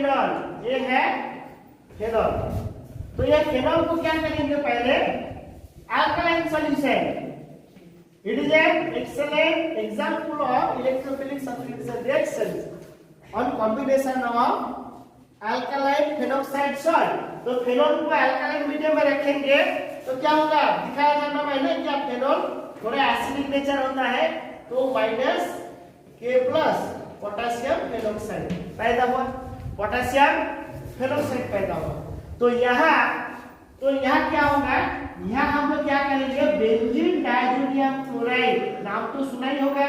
Phenol, ये है phenol. तो ये फेनॉल को क्या करेंगे पहले, alkaline solution. It is an excellent example of electrophilic substitution reaction on combination of alkaline phenoxide salt. तो फेनॉल को अल्कलाइन मीडियम में रखेंगे तो क्या होगा, दिखाया जाना मैंने क्या फेनॉल थोड़ा एसिडिक नेचर होता है, तो माइनस के प्लस पोटेशियम फेनोक्साइड पैदा हुआ, पोटेशियम फेनोक्साइड पैदा हुआ। तो यहाँ क्या होगा, यहाँ हम लोग क्या करेंगे, बेंजीन डायजोनियम क्लोराइड, नाम तो सुना ही होगा,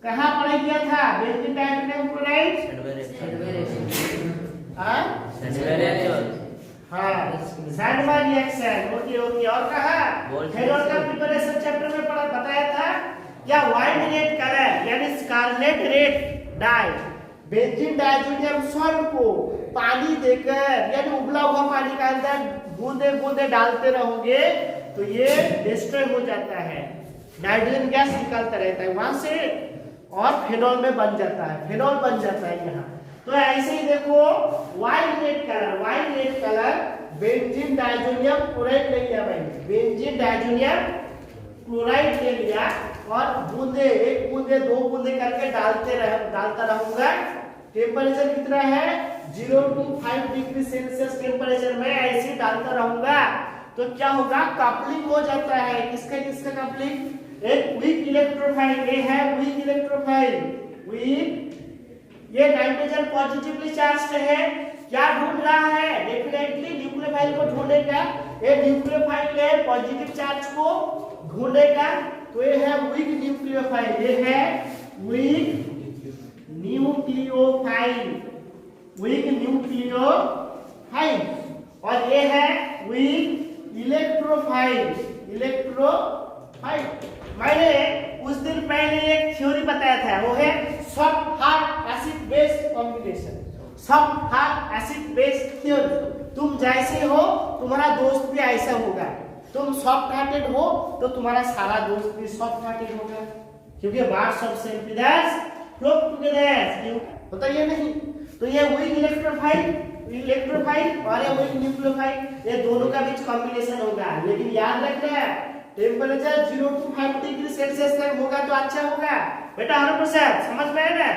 कहाँ पढ़ाई किया था benzene diazonium chloride, Sandberg reaction. Okay okay, और कहा फेनॉल का प्रिपरेशन चैप्टर में पढ़ा बताया था क्या, वाइट रेड कलर यानी scarlet red dye benzene diazonium salt को पानी देकर यानी उबला हुआ पानी के अंदर बूंदे बूंदे डालते रहोगे तो ये डिस्ट्रॉय हो जाता है, नाइट्रोजन गैस निकलता रहता है वहां से और फेनॉल में बन जाता है, फेनॉल बन जाता है यहाँ। तो ऐसे ही देखो white red colour benzene diazonium chloride ले लिया भाई, बेंजीन डायजोनियम क्लोराइड ले लिया और बूंदे, एक बूंदे दो बूंदे करके डालता रहूंगा। टेम्परेचर कितना है 0 to 5 डिग्री सेल्सियस टेम्परेचर में ऐसे डालता रहूंगा तो क्या होगा, कपलिंग हो जाता है। किसका कपलिंग, एक वीक इलेक्ट्रोफाइल, ये है वीक इलेक्ट्रोफाइल, वीक, ये नाइट्रोजन पॉजिटिवली चार्ज्ड है, क्या ढूंढ रहा है, डेफिनेटली न्यूक्लियोफाइल को ढूंढेगा, ये न्यूक्लियोफाइल है पॉजिटिव चार्ज को ढूंढेगा, तो ये है वीक न्यूक्लियोफाइल, ये है वीक न्यूक्लियोफाइल, वीक न्यूक्लियोफाइल, और ये है वीक इलेक्ट्रोफाइल, इलेक्ट्रोफाइल। मैंने उस दिन पहले एक थ्योरी बताया था, वो है soft hard acid base combination, soft hard acid base theory. तुम जैसे हो तुम्हारा दोस्त भी ऐसा होगा, तुम सॉफ्ट हार्टेड हो तो तुम्हारा सारा दोस्त भी सॉफ्ट हार्टेड होगा, क्योंकि bars of sympathies flow together, क्यों होता ये नहीं। तो ये वीक इलेक्ट्रोफाइल और ये वीक न्यूक्लियोफाइल, ये दोनों का बीच कॉम्बिनेशन होगा, लेकिन याद रखना टेम्परेचर 0 to 5 डिग्री सेल्सियस तक होगा तो अच्छा होगा बेटा, 100% समझ में है ना।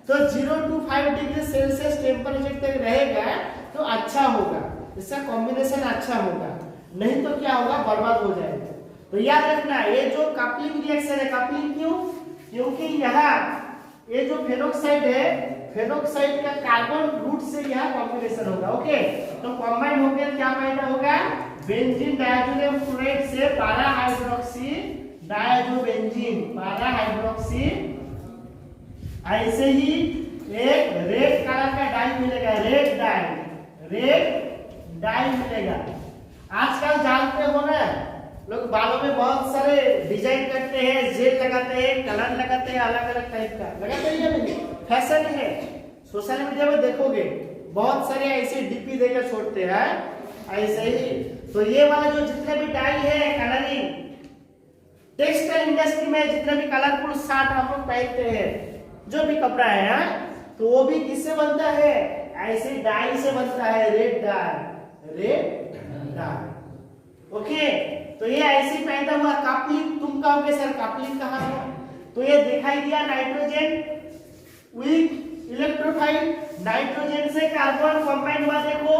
तो 0 to 5 डिग्री सेल्सियस टेम्परेचर तक रहेगा तो अच्छा होगा, इसका कॉम्बिनेशन अच्छा होगा, नहीं तो क्या होगा, बर्बाद हो जाएगा। तो याद रखना ये जो कपलिंग रिएक्शन है, कपलिंग क्यों, क्योंकि यहाँ ये जो फेनोक्साइड है, फेनोक्साइड का कार्बन रूट से यहाँ कॉम्बिनेशन होगा, ओके। तो कॉम्बाइन होकर क्या पैदा होगा, बेंजीन डायजोनियम क्लोराइड से पैरा हाइड्रोक्सी डायजोबेंजीन, पैरा हाइड्रोक्सी, ऐसे ही एक रेड कलर का डाई मिलेगा, रेड डाई मिलेगा। आजकल जानते हो ना लोग बालों में बहुत सारे डिजाइन करते हैं, जेल लगाते हैं, कलर लगाते हैं, अलग अलग टाइप का लगाते हैं, नहीं फैशन है, सोशल मीडिया में देखोगे बहुत सारे ऐसे डीपी देकर छोड़ते हैं ऐसे ही। तो ये वाला जो जितने भी डाई है कलरिंग, टेक्सटाइल इंडस्ट्री में जितने भी कलरफुल शर्ट हम लोग पहनते हैं, जो भी कपड़ा है तो वो भी किससे बनता है, ऐसे डाई से बनता है, रेड डाई, ओके। तो ये ऐसे पैदा हुआ कपलिंग, तुम कहोगे सर कपलिंग कहाँ है, तो ये दिखाई दिया नाइट्रोजन वीक इलेक्ट्रोफाइल, नाइट्रोजन से कार्बन कंबाइन हुआ, देखो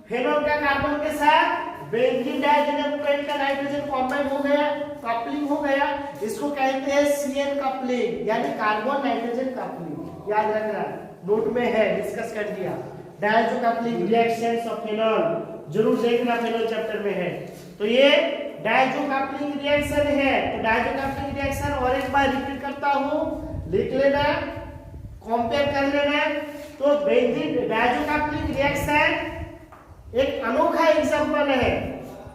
फेनॉल का कार्बन के साथ बेंजीन डायजोनियम क्लोराइड का नाइट्रोजन कंबाइन हो गया, कपलिंग हो गया, इसको कहते हैं CN कपलिंग यानी कार्बन नाइट्रोजन कपलिंग। याद रखना, नोट में है, डिस्कस कर दिया। Diazo coupling reactions of phenol जरूर देखना, फेनॉल चैप्टर में है। तो ये डायजो कपलिंग रिएक्शन है, तो डायजो कपलिंग रिएक्शन और एक बार रिपीट करता हूं, लिख लेना, कंपेयर कर लेना। तो बेंजीन डायजो कपलिंग रिएक्शन एक अनोखा एग्जांपल है,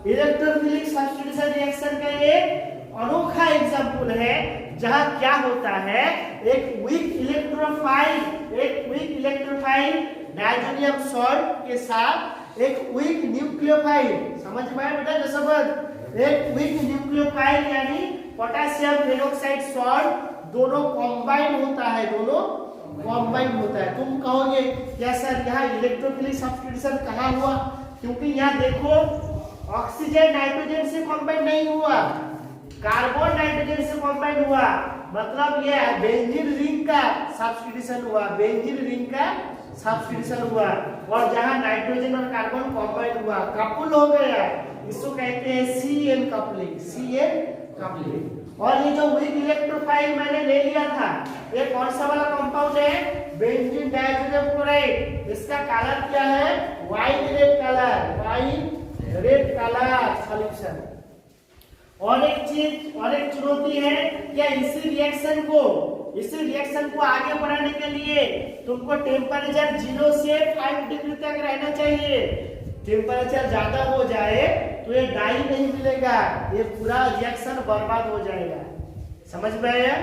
इलेक्ट्रोफिलिक सब्स्टिट्यूशन रिएक्शन का एक अनोखा एग्जांपल है, जहां क्या होता है, एक वीक इलेक्ट्रोफाइल डायजोनियम सॉल्ट के साथ एक वीक न्यूक्लियोफाइल, समझ में आया बेटा, जो समझ, एक वीक न्यूक्लियोफाइल यानी पोटेशियम फेनोक्साइड सॉल्ट, दोनों कंबाइन होता है, दोनों कंबाइन होता है। तुम कहोगे क्या सर यहाँ इलेक्ट्रोफिलिक सब्स्टिट्यूशन कहाँ हुआ? क्योंकि यहाँ देखो ऑक्सीजन नाइट्रोजन से कंबाइन नहीं हुआ, कार्बन नाइट्रोजन से कंबाइन हुआ, मतलब ये बेंजीन रिंग का सब्स्टिट्यूशन हुआ, बेंजीन रिंग का सब्स्टिट्यूशन हुआ। और जहां नाइट्रोजन और कार्बन कंबाइन हुआ, कपल हो गया, इसको कहते हैं CN कपलिंग, CN कपलिंग। और ये जो वीक इलेक्ट्रोफाइल मैंने ले लिया था, ये कौन सा वाला कंपाउंड है? Benzene disodium chloride. इसका कलर क्या है? White red colour, white red colour solution. और एक चीज, और एक चुनौती है क्या इसी रिएक्शन को आगे बढ़ाने के लिए तुमको टेम्परेचर 0 से 5 डिग्री तक रहना चाहिए। टेम्परेचर ज्यादा हो जाए तो ये डाई नहीं मिलेगा, ये पूरा रिएक्शन बर्बाद हो जाएगा। समझ में आया?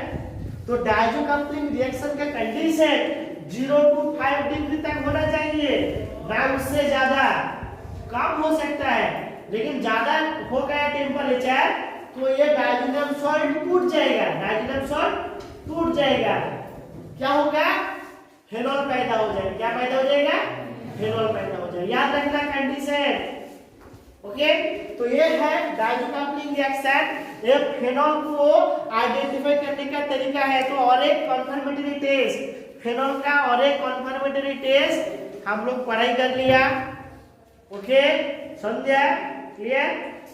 तो डायजो कपलिंग रिएक्शन का कंडीशन 0 to 5 डिग्री तक होना चाहिए, ना उससे ज्यादा। कम हो सकता है, लेकिन ज्यादा हो गया टेम्परेचर तो ये डाइजेनियम सॉल्ट टूट जाएगा, डाइजेनियम सॉल्ट टूट जाएगा। क्या होगा? फेनॉल पैदा हो जाएगा। क्या पैदा हो जाएगा? फेनॉल पैदा हो जाएगा। याद रखना कंडीशन। ओके, तो ये है डायजो कपलिंग रिएक्शन। ये फेनॉल को आइडेंटिफाई करने का तरीका है। तो और एक कन्फर्मेटरी टेस्ट, फेनॉल का और एक कन्फर्मेटरी टेस्ट हम लोग पढ़ाई कर लिया। ओके, संध्या क्लियर?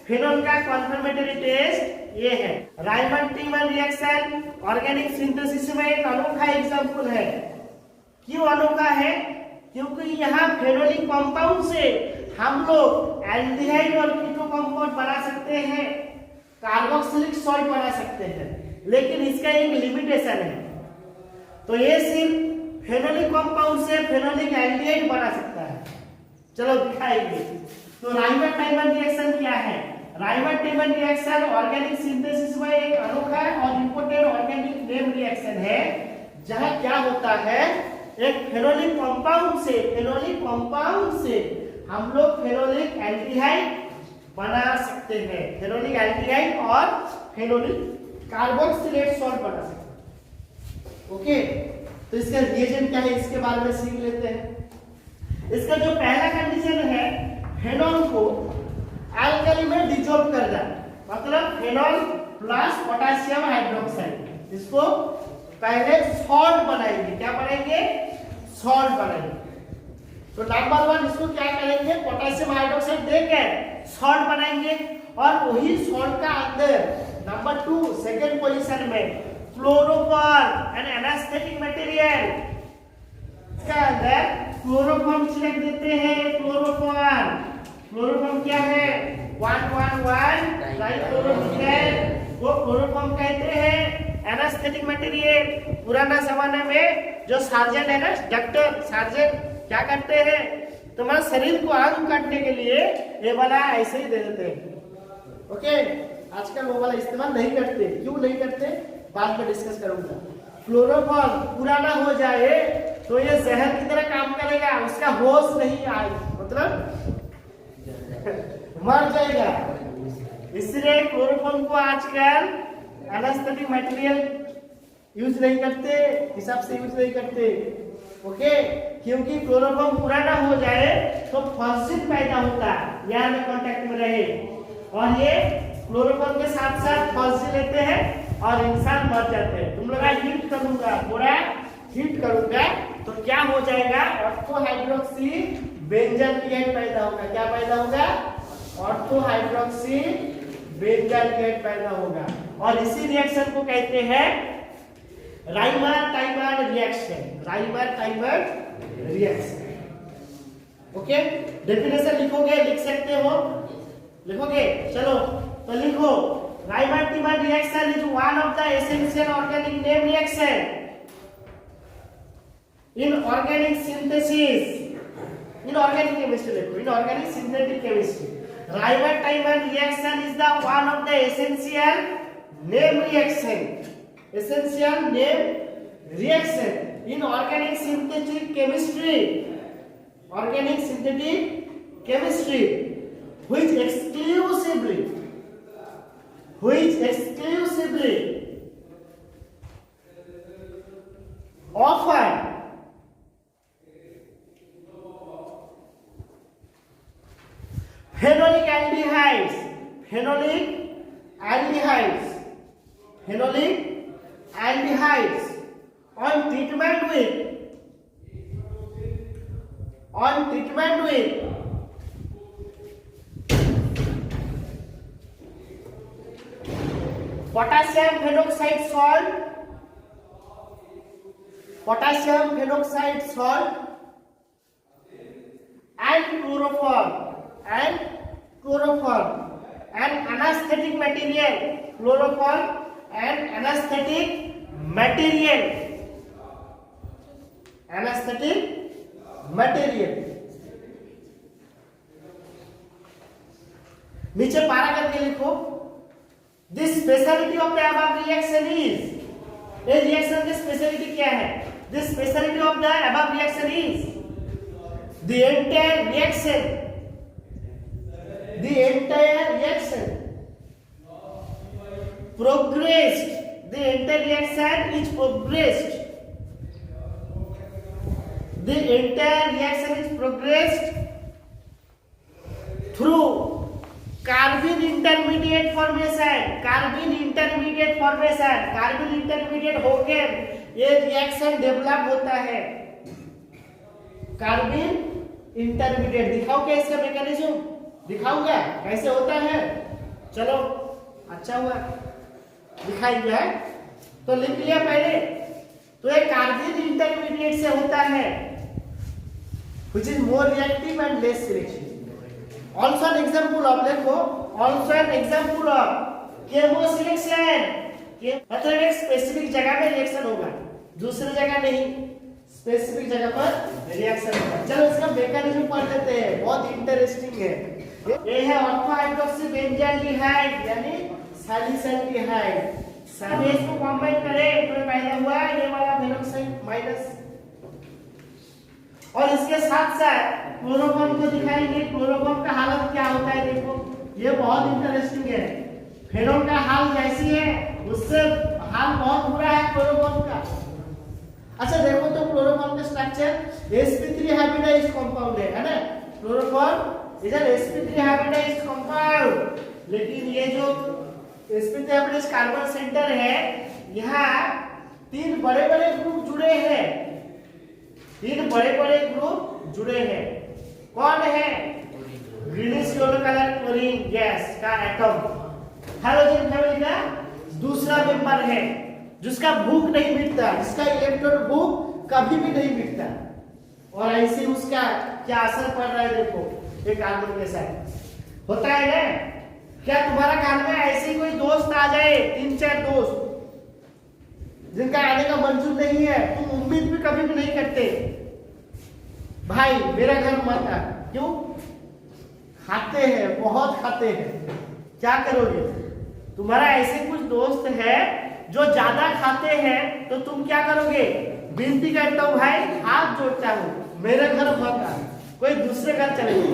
फेनॉल का कन्फर्मेटरी टेस्ट ये है। राइमन-टीमन रिएक्शन ऑर्गेनिक सिंथेसिस में एक अनोखा एग्जांपल है। क्यों अनोखा है? क्योंकि यहाँ फेनोलिक कंपाउंड से हम लोग एल्डिहाइड और कीटो कंपाउंड बना सकते हैं, कार्बोक्सिलिक सॉल्ट बना सकते हैं, लेकिन इसका एक लिमिटेशन है। तो ये सिर्फ फेनोलिक कंपाउंड से फेनोलिक एल्डिहाइड बना सकता है। चलो दिखाएंगे। तो राइमन-टाइमन रिएक्शन क्या है? राइमन-टाइमन रिएक्शन ऑर्गेनिक सिंथेसिस में एक अनोखा और इंपोर्टेंट ऑर्गेनिक नेम रिएक्शन है, जहां क्या होता है, एक फेनोलिक कंपाउंड से हम लोग फेनोलिक एल्डिहाइड बना सकते हैं, फेनोलिक एल्डिहाइड और फेनोलिक कार्बोक्सिलेट सॉल्ट बना सकते हैं। ओके, तो इसका रिएजेंट क्या है इसके बारे में सीख लेते हैं। इसका जो पहला कंडीशन है, फेनॉल को अल्कली में डिसॉल्व करना, मतलब फेनॉल प्लस पोटेशियम हाइड्रोक्साइड, इसको पहले सॉल्ट बनाएंगे। क्या बनाएंगे? सॉल्ट बनाएंगे। तो नंबर 1 इसको क्या करेंगे? पोटेशियम हाइड्रोक्साइड देकर सॉल्ट बनाएंगे, और वही सॉल्ट का अंदर नंबर 2 सेकंड पोजीशन में क्लोरोफॉर्म एंड एनेस्थेटिक मटेरियल, इसका अंदर क्लोरोफॉर्म छिड़क देते हैं। क्लोरोफॉर्म क्या है? 1,1,1 ट्राइक्लोरोफिनोल, वो क्लोरोफॉर्म कहते हैं। एनेस्थेटिक मटेरियल, पुराना जमाने में जो सर्जन है ना, डॉक्टर सर्जन क्या करते हैं, तुम्हारे शरीर को आग काटने के लिए ये वाला ऐसे ही दे देते हैं। ओके, आजकल वो वाला इस्तेमाल नहीं करते। क्यों नहीं करते? बाद में डिस्कस करूंगा। क्लोरोफॉर्म पुराना हो जाए तो ये जहर की तरह काम करेगा, उसका होश नहीं आए, मतलब मर जाएगा। इसलिए क्लोरोफॉर्म को आजकल एनेस्थेटिक मटेरियल यूज नहीं करते, हिसाब से यूज नहीं करते। ओके, क्योंकि क्लोरोफॉर्म पुराना हो जाए तो फॉस्फेट पैदा होता है, यहाँ में कांटेक्ट में रहे, और ये क्लोरोफॉर्म के साथ साथ फॉस्फेट लेते हैं और इंसान मर जाते हैं। तुम लोग हीट करूंगा, पूरा हीट करूंगा तो क्या हो जाएगा? ऑर्थो हाइड्रोक्सी बेंजाल्डिहाइड पैदा होगा। क्या पैदा होगा? ऑर्थो हाइड्रोक्सी बेंजाल्डिहाइड पैदा होगा। और इसी रिएक्शन को कहते हैं Rymer-timer reaction. Rymer-timer reaction. Okay, definition लिखोगे, लिख सकते हो, लिखोगे? चलो तो लिखो। Rymer-timer reaction is one of the essential organic name reaction in organic synthesis, in organic chemistry, in organic synthetic chemistry. Raimar-Taiman reaction is the one of the essential name reaction. Essential name reaction in organic synthetic chemistry. Organic synthetic chemistry, which exclusively often phenolic aldehydes, phenolic aldehydes, phenolic aldehydes on treatment with potassium phenoxide salt, potassium phenoxide salt and chloroform and anesthetic material, chloroform and anesthetic material, नीचे पारा करके लिखो। This speciality of the above reaction is, ये reaction की speciality क्या है? This speciality of the above reaction is the entire reaction progressed, the entire reaction is progressed, the entire reaction is progressed through carbon intermediate formation, carbon intermediate होकर ये reaction develop होता है। Carbon intermediate दिखाओ क्या इसका mechanism, दिखाऊंगा कैसे होता है। चलो अच्छा हुआ दिखाएंगे। तो लिख लिया पहले। तो ये कार्बन इंटरमीडिएट से होता है which is more reactive and less reactive. Also an example of, देखो also an example of chemoselection, मतलब एक स्पेसिफिक जगह में रिएक्शन होगा, दूसरी जगह नहीं, स्पेसिफिक जगह पर रिएक्शन होगा। चलो इसका मैकेनिज्म पढ़ लेते हैं, बहुत इंटरेस्टिंग है। ये है अल्फा हाइड्रोक्सी बेंजाल्डिहाइड यानी सैलिसल्डिहाइड। सभी इसको कंबाइन करें तो पहले हुआ ये वाला फेनोक्साइड माइनस, और इसके साथ साथ क्लोरोफॉर्म को दिखाएंगे। क्लोरोफॉर्म का हालत क्या होता है देखो, ये बहुत इंटरेस्टिंग है। फेनोल का हाल जैसी है उससे हाल बहुत बुरा है क्लोरोफॉर्म का। अच्छा देखो तो क्लोरोफॉर्म का स्ट्रक्चर sp3 हाइब्रिडाइज्ड कंपाउंड है ना। Chloroform is an sp3 hybridized compound, लेकिन ये जो sp3 हाइब्रिडाइज्ड कार्बन सेंटर है यहाँ तीन बड़े बड़े ग्रुप जुड़े हैं, जुड़े हैं। कौन है? Greenish yellow colour chlorine gas का एटम हैलोजन फैमिली का दूसरा मेंबर है जिसका भूख नहीं मिटता, जिसका इलेक्ट्रॉन भूख कभी भी नहीं मिटता। और ऐसे उसका क्या असर पड़ रहा है देखो, एक कार्बन के साथ होता है ना। क्या तुम्हारा घर में ऐसे कोई दोस्त आ जाए, 3-4 दोस्त जिनका आने का मंजूर नहीं है, तुम उम्मीद भी कभी भी नहीं करते भाई मेरा घर मत आ, क्यों? खाते हैं, बहुत खाते हैं, क्या करोगे? तुम्हारा ऐसे कुछ दोस्त है जो ज्यादा खाते हैं तो तुम क्या करोगे? विनती करता हूं भाई, हाथ जोड़ता हूं, मेरे घर मत आ, कोई दूसरे घर चले गए।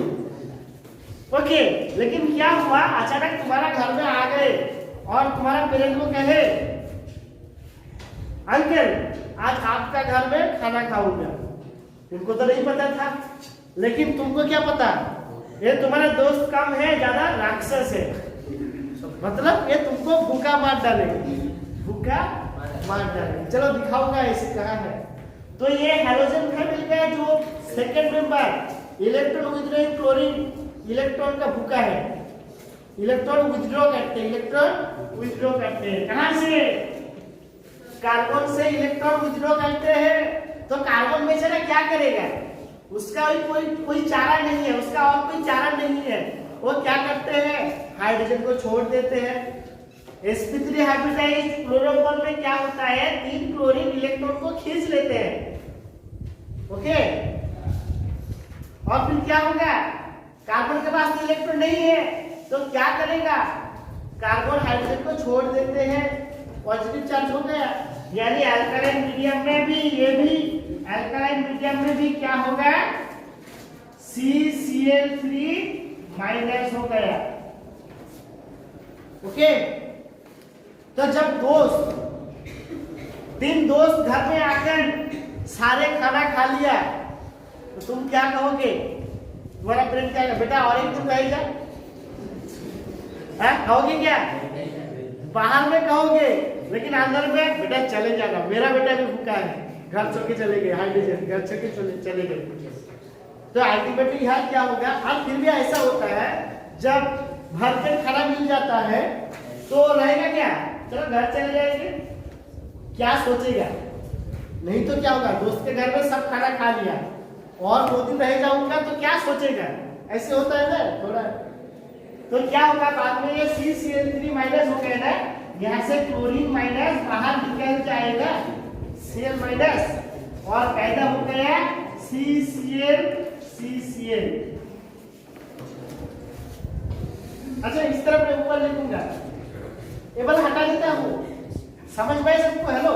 ओके, लेकिन क्या हुआ, अचानक तुम्हारा घर में आ गए और तुम्हारा पेरेंट को कहे अंकल आज आपका घर में खाना खाऊंगा। तुमको तो नहीं पता था, लेकिन तुमको क्या पता, ये तुम्हारा दोस्त कम है, ज्यादा राक्षस है, मतलब ये तुमको भूखा मार डालेगा, भूखा मार डालेगा। चलो दिखाऊंगा ऐसे कहा है। तो ये हैलोजन फैमिली का जो second member electron withdrawing chlorine electron का भूखा है, इलेक्ट्रॉन विथड्रॉ करते हैं। कहां से? कार्बन से इलेक्ट्रॉन विथड्रॉ करते हैं। तो कार्बन बेचारा क्या करेगा? उसका कोई चारा नहीं है, उसका और कोई चारा नहीं है। वो क्या करते हैं? हाइड्रोजन को छोड़ देते हैं। sp3 हाइब्रिडाइज्ड क्लोरोफॉर्म में क्या होता है? 3 क्लोरीन इलेक्ट्रॉन को खींच लेते हैं। ओके, और फिर क्या होगा? कार्बन के पास इलेक्ट्रॉन नहीं है तो क्या करेगा? कार्बन हाइड्रोजन को छोड़ देते हैं, पॉजिटिव चार्ज हो गया। यानी अल्कलाइन मीडियम में भी, ये भी अल्कलाइन मीडियम में भी क्या होगा? CCl3 माइनस हो गया। ओके, तो जब तीन दोस्त घर में आकर सारे खाना खा लिया तो तुम क्या कहोगे? तुम्हारा फ्रेंड क्या कहेगा? बेटा और एक तुम रह जा, कहोगे क्या? बाहर में कहोगे, लेकिन अंदर में बेटा चले जाएगा। मेरा बेटा भी भूखा है, घर छोड़ के चले गए, हाइड्रोजन घर छोड़ के चले गए। तो अल्टीमेटली यहाँ क्या होगा? अब फिर भी ऐसा होता है जब भरपेट खाना मिल जाता है तो रहेगा क्या? चलो घर चले जाएंगे, क्या सोचेगा? नहीं तो क्या होगा? दोस्त के घर में सब खाना खा लिया और 2 दिन रह जाऊंगा तो क्या सोचेगा? ऐसे होता है ना थोड़ा। तो क्या होगा बाद में? ये CCl3 माइनस हो गया ना, यहाँ से क्लोरीन माइनस बाहर निकल जाएगा, Cl माइनस, और पैदा हो गया CCl। अच्छा इस तरफ मैं ऊपर लिखूंगा, ये वाला हटा देता हूँ। समझ में आया सबको? हेलो,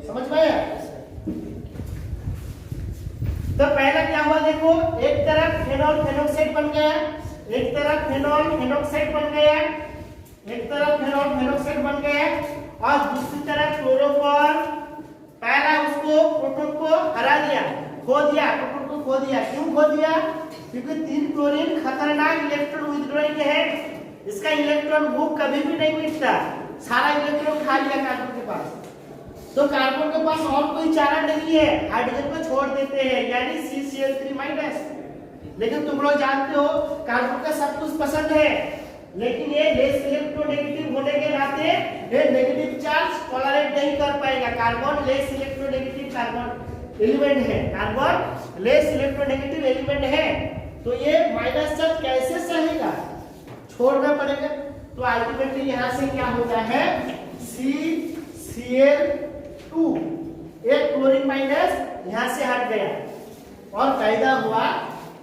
समझ में आया? तो पहला क्या हुआ देखो, एक तरफ फेनॉल फेनोक्साइड बन गया, एक तरफ फेनॉल फेनोक्साइड बन गया, एक तरफ फेनॉल फेनोक्साइड बन गया, और दूसरी तरफ क्लोरोफॉर्म। पहला उसको प्रोटॉन को हरा दिया, खो दिया, प्रोटॉन को खो दिया। क्यों खो दिया? क्योंकि 3 क्लोरीन खतरनाक इलेक्ट्रॉन विथड्रॉइंग है, इसका इलेक्ट्रॉन ग्रुप कभी भी नहीं मिटता, सारा इलेक्ट्रॉन खा लिया कार्बन के पास। तो कार्बन के पास और कोई चारा नहीं है, हाइड्रोजन को छोड़ देते हैं, यानी CCl3 माइनस। लेकिन तुम लोग जानते हो कार्बन का सब कुछ पसंद है, लेकिन ये लेस इलेक्ट्रोनेगेटिव होने के नाते ये नेगेटिव चार्ज टॉलरेट नहीं कर पाएगा। Carbon less electronegative carbon element है, कार्बन लेस इलेक्ट्रोनेगेटिव एलिमेंट है, तो ये माइनस चार्ज कैसे सहेगा? छोड़ना पड़ेगा। तो अल्टीमेटली यहाँ से क्या होता है? CCl2, एक क्लोरीन माइनस यहाँ से हट गया और पैदा हुआ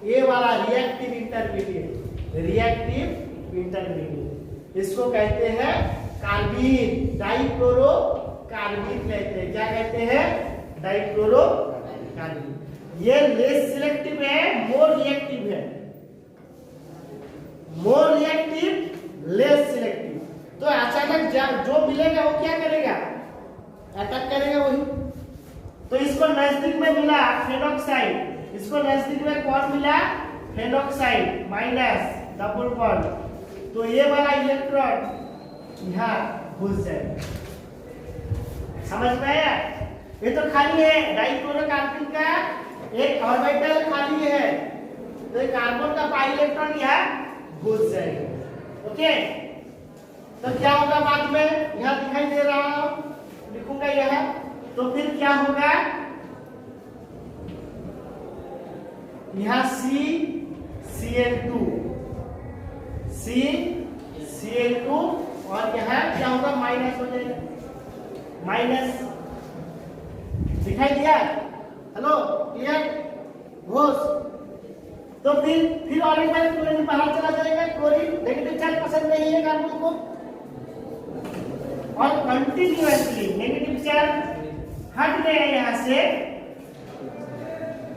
ये वाला रिएक्टिव इंटरमीडिएट। रिएक्टिव इंटरमीडिएट इसको कहते हैं कार्बीन, डाइक्लोरो कार्बीन कहते हैं। क्या कहते हैं? Dichloro carbene. ये लेस सिलेक्टिव है, मोर रिएक्टिव है। More reactive, less selective. तो अचानक जो मिलेगा वो क्या करेगा? अटैक करेगा वही। तो इसको नजदीक में मिला फेनोक्साइड, इसको नजदीक में कौन मिला? फेनोक्साइड माइनस डबल बॉन्ड, तो ये वाला इलेक्ट्रॉन यहाँ घुस जाएगा। समझ में आया? ये तो खाली है, डाइक्लोरो कार्बन का एक ऑर्बिटल खाली है, तो कार्बन का पाई इलेक्ट्रॉन यहाँ घुस जाएगा। ओके, तो क्या होगा बाद में? यहाँ दिखाई दे रहा हो, लिखूंगा यहाँ। तो फिर क्या होगा? यहाँ CCl2 और यहाँ क्या होगा? माइनस हो जाएगा, माइनस। दिखाई दिया? Hello, clear? घोष। तो फिर ऑर्बिटल क्लोरीन बाहर चला जाएगा। क्लोरीन नेगेटिव चार्ज पसंद नहीं है कार्बन को, और कंटिन्यूअसली नेगेटिव चार्ज हट गया यहाँ से,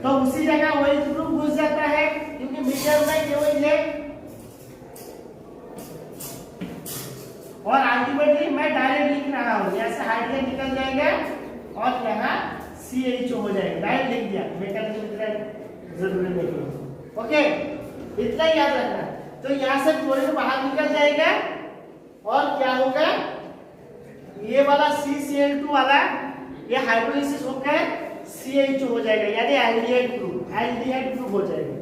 तो उसी जगह वही ग्रुप घुस जाता है, क्योंकि मीडियम में केवल है। और अल्टीमेटली मैं डायरेक्ट लिख रहा हूँ, यहाँ से हाइड्रोजन निकल जाएगा और यहाँ CHO हो जाएगा। डायरेक्ट लिख दिया, मैकेनिकल जरूरी नहीं। ओके, इतना ही याद रखना। तो यहाँ से क्लोरीन बाहर निकल जाएगा और क्या होगा? ये वाला CCl2 वाला ये हाइड्रोलिसिस होकर CHO हो जाएगा, यानी एल्डिहाइड ग्रुप हो जाएगा।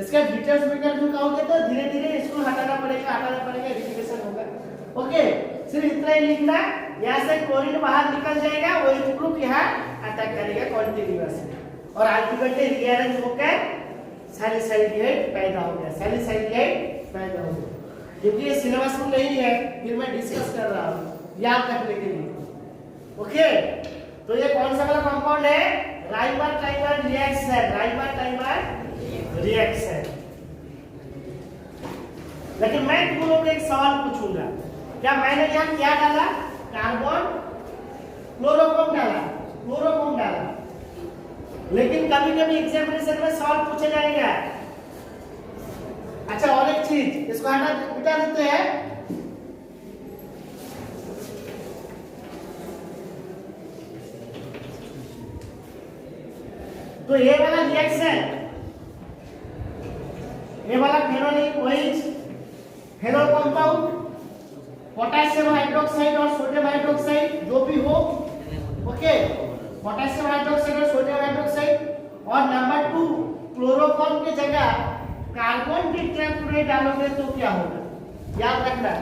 इसका डिटेल्स में कर कहोगे तो धीरे धीरे इसको हटाना पड़ेगा, रिएक्शन होगा। ओके, सिर्फ इतना ही लिखना। यहाँ से क्लोरीन बाहर निकल जाएगा, वही ग्रुप यहाँ अटैक करेगा कॉन्टिन्यूअसली, और अल्टीमेटली रीअरेंज होकर सैलिसाइलाइड पैदा हो गया। सैलिसाइलाइड पैदा हो गया, क्योंकि ये सिलेबस में नहीं है, फिर मैं डिस्कस कर रहा हूँ याद रखने के लिए। ओके, तो ये कौन सा वाला कंपाउंड है? राइबर ट्राइबर रिएक्शन, राइबर ट्राइबर रिएक्शन। लेकिन मैं तुम लोगों को एक सवाल पूछूंगा, क्या मैंने यहाँ क्या डाला? कार्बन क्लोरोफॉर्म डाला, लेकिन कभी कभी एग्जामिनेशन में सवाल पूछा जाएगा। अच्छा, और एक चीज, इसको हटा देते हैं। तो ये वाला रिएक्शन, ये वाला phenolic OH phenol compound potassium hydroxide और सोडियम हाइड्रोक्साइड जो भी हो, ओके, पोटेशियम हाइड्रोक्साइड और सोडियम हाइड्रोक्साइड। और नंबर 2 क्लोरोफॉर्म की जगह कार्बन टेट्राक्लोराइड डालोगे तो क्या होगा, याद रखना,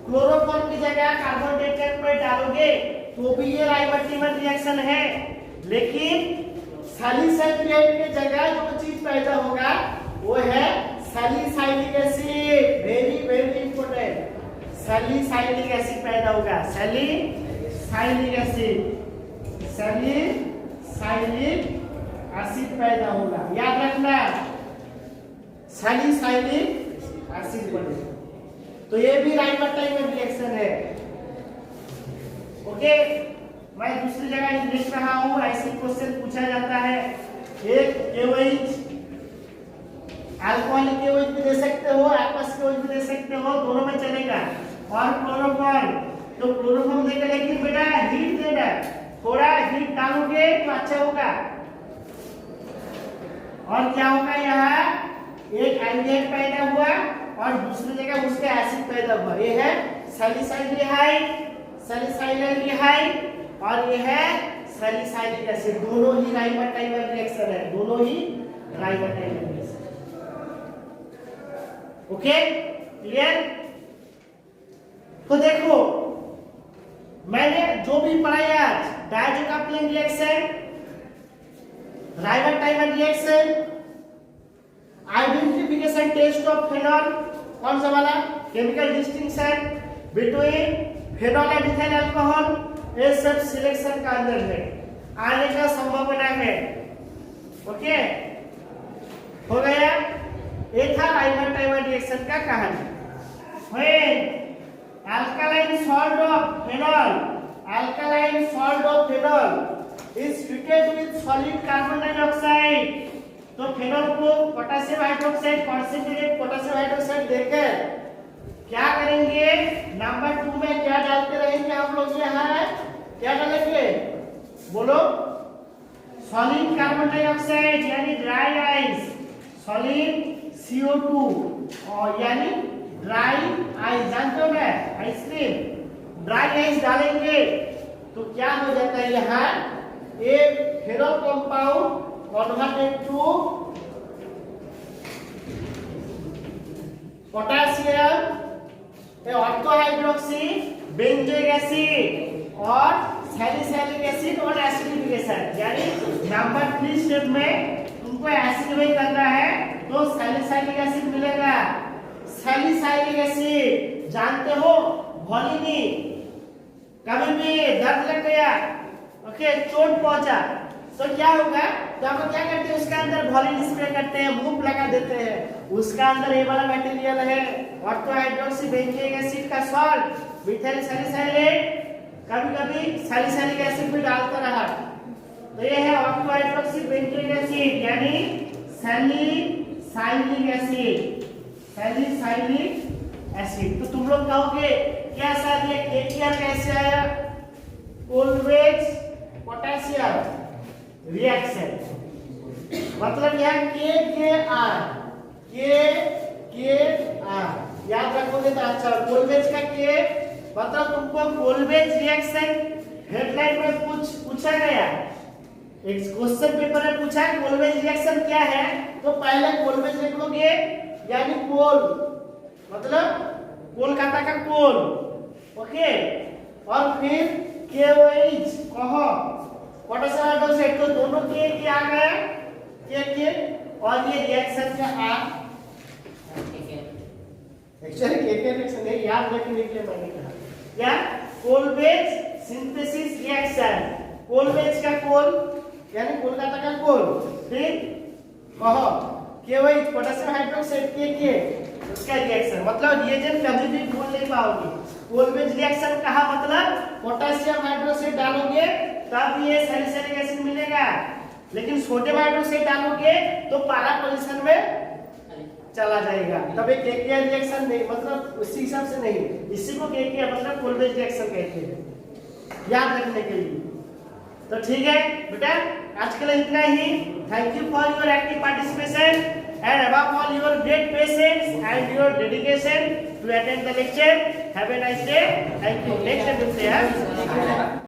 क्लोरोफॉर्म की जगह कार्बन टेट्राक्लोराइड डालोगे तो भी ये राइबोसोमल रिएक्शन है, लेकिन सैलिसाइलेट की जगह जो चीज पैदा होगा वो है salicylic acid. Very very important, salicylic acid पैदा होगा, सैलिसाइलिक एसिड, सैलिसाइलिक एसिड पैदा होगा, याद रखना, सैलिसाइलिक एसिड बनेगा। तो ये भी राइबोसोमल रिएक्शन है, ओके। मैं दूसरी जगह लिख रहा हूं, ऐसे क्वेश्चन पूछा जाता है। एक KOH, अल्कोहलिक KOH भी दे सकते हो, एक्वस KOH भी दे सकते हो, दोनों में चलेगा। और क्लोरोफॉर्म, तो क्लोरोफॉर्म देकर, लेकिन बेटा हीट देना, थोड़ा हीट डालोगे तो अच्छा होगा। और क्या होगा, यहाँ एक एल्डिहाइड पैदा हुआ और दूसरी जगह उसका एसिड पैदा हुआ, ये है सैलिसाइल्डिहाइड, सैलिसाइल्डिहाइड, और ये है सैलिसाइलिक एसिड। दोनों ही राइबोसोमल रिएक्शन है, दोनों ही राइबोसोमल रिएक्शन, ओके, क्लियर। तो देखो मैंने जो भी पढ़ाया आज, diazo coupling reaction, ribosomal reaction, identification test of phenol, कौन सा वाला, chemical distinction between phenol and ethyl alcohol, ये सब सिलेक्शन का अंदर है, आने का संभावना है, ओके, हो गया। ये था राइबोसोमल रिएक्शन का कहानी। Alkaline salt of phenol, alkaline salt of phenol is treated with solid carbon dioxide, तो फेनॉल को potassium hydroxide, concentrated potassium hydroxide देकर क्या करेंगे, नंबर 2 में क्या डालते रहेंगे हम लोग, यहाँ क्या डालेंगे, बोलो, सॉलिड कार्बन डाइऑक्साइड यानी ड्राई आइस, सॉलिड CO2 और यानी ड्राई आइस, जानते हो ना, आइसक्रीम, ड्राई आइस डालेंगे तो क्या हो जाता है, यहाँ ये phenol compound converted to potassium orthohydroxy benzoic acid और सैलिसाइलिक एसिड और एसिडिफिकेशन, यानी नंबर 3 स्टेप में तुमको एसिडिफाई करना है तो सैलिसाइलिक एसिड मिलेगा। सैलिसाइलिक एसिड जानते हो, वॉलिनी, कभी भी दर्द लग गया, ओके, चोट पहुंचा तो क्या होगा, तो आप क्या करते हैं, उसका अंदर वॉलिन स्प्रे करते हैं, मूव लगा देते हैं, उसका अंदर ये वाला मटेरियल है ऑर्थोहाइड्रोक्सी बेंजोइक एसिड का सॉल्ट, मिथाइल सैलिसाइलेट, कभी-कभी सैलिसाइलिक एसिड भी डालता रहा, तो ये है ऑर्थोहाइड्रोक्सी बेंजोइक एसिड यानी सैलिसाइलिक एसिड, सैलिसाइलिक एसिड। तो तुम लोग कहोगे क्या सर ये KKR कैसे आया, ऑलवेज पोटेशियम रिएक्शन, मतलब यहाँ KKR, याद रखोगे तो अच्छा। कोलवेज का K मतलब तुमको कोलवेज रिएक्शन हेडलाइन में पूछा गया, एक क्वेश्चन पेपर में पूछा कोलवेज रिएक्शन क्या है, तो पहले कोलवेज लिख लोगे, यानी कोल मतलब कोलकाता का कोल, ओके, और फिर KOH कहो पोटेशियम हाइड्रोक्साइड, तो दोनों के आ गए के, और ये रिएक्शन का आ, एक्चुअली के रिएक्शन है, याद रखने के लिए मैंने कहा, या कोलवेज सिंथेसिस रिएक्शन, कोलवेज का कोल यानी कोलकाता का कोल, फिर कहो KOH पोटेशियम हाइड्रोक्साइड के उसका रिएक्शन, मतलब रिएजेंट कभी भी भूल नहीं पाओगे। कोलवेज रिएक्शन कहा मतलब पोटेशियम हाइड्रोक्साइड डालोगे तब ये सैलिसाइलिक एसिड मिलेगा, लेकिन सोडियम हाइड्रोक्साइड डालोगे तो पारा पोजीशन में चला जाएगा, तब एक KKR रिएक्शन नहीं, मतलब उसी हिसाब से नहीं, इसी को KKR मतलब कोलवेज रिएक्शन कहते हैं, याद रखने के लिए। तो ठीक है बेटा, आज के लिए इतना ही। Thank you for your active participation and above all your great patience and your dedication to attend the lecture. Have a nice day. Thank you. Next time we'll see you.